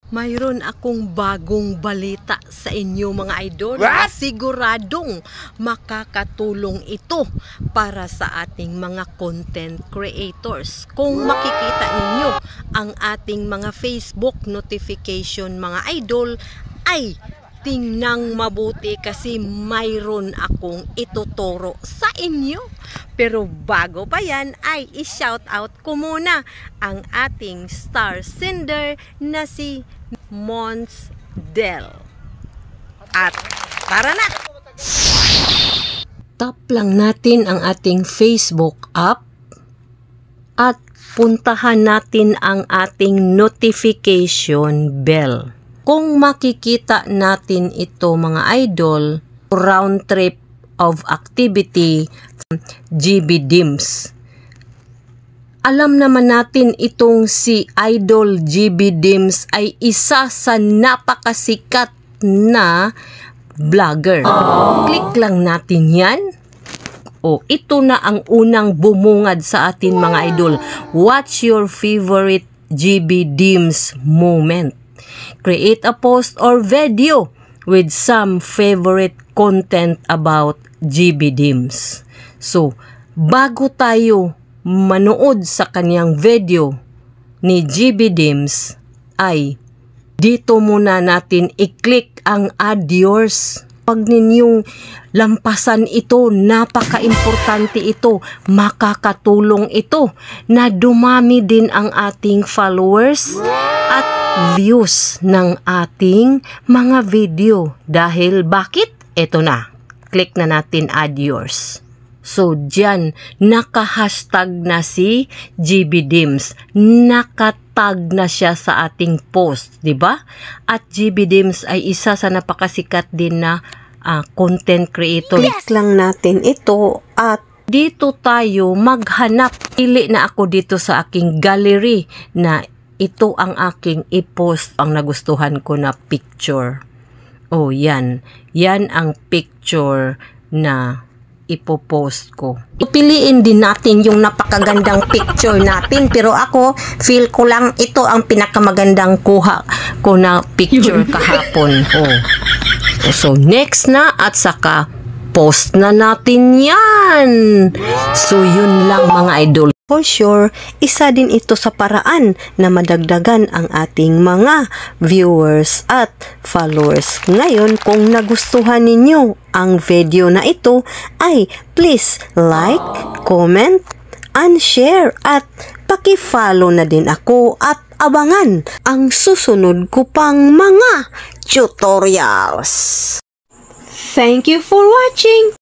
Mayroon akong bagong balita sa inyo mga idol. What? Siguradong makakatulong ito para sa ating mga content creators. Kung makikita ninyo ang ating mga Facebook notification mga idol, ay tingnang mabuti kasi mayroon akong ituturo sa inyo. Pero bago pa yan ay i-shout out ko muna ang ating star sender na si Mons Del. At tara na! Tap lang natin ang ating Facebook app at puntahan natin ang ating notification bell. Kung makikita natin ito mga idol, round trip of activity GB Dims. Alam naman natin itong si Idol GB Dims ay isa sa napakasikat na vlogger. Click lang natin yan. Ito na ang unang bumungad sa atin mga idol. What's your favorite GB Dims moment? Create a post or video with some favorite content about GB Dims. So, bago tayo manood sa kanyang video ni GB Dims, ay dito muna natin i-click ang add yours. Pag ninyong lampasan ito, napaka-importante ito, makakatulong ito na dumami din ang ating followers at views ng ating mga video. Dahil bakit? Ito na. Click na natin add yours. So, dyan, naka-hashtag na si GB Dims. Nakatag na siya sa ating post, di ba? At GB Dims ay isa sa napakasikat din na content creator. Click lang natin ito at dito tayo maghanap. Pili na ako dito sa aking gallery na ito ang aking i-post ang nagustuhan ko na picture. Yan. Yan ang picture na ipopost ko. Piliin din natin yung napakagandang picture natin, pero ako feel ko lang ito ang pinakamagandang kuha ko na picture kahapon. So next na at saka post na natin yan. So yun lang mga idol. For sure, isa din ito sa paraan na madagdagan ang ating mga viewers at followers. Ngayon, kung nagustuhan ninyo ang video na ito, ay please like, comment, and share at paki-follow na din ako at abangan ang susunod ko pang mga tutorials. Thank you for watching!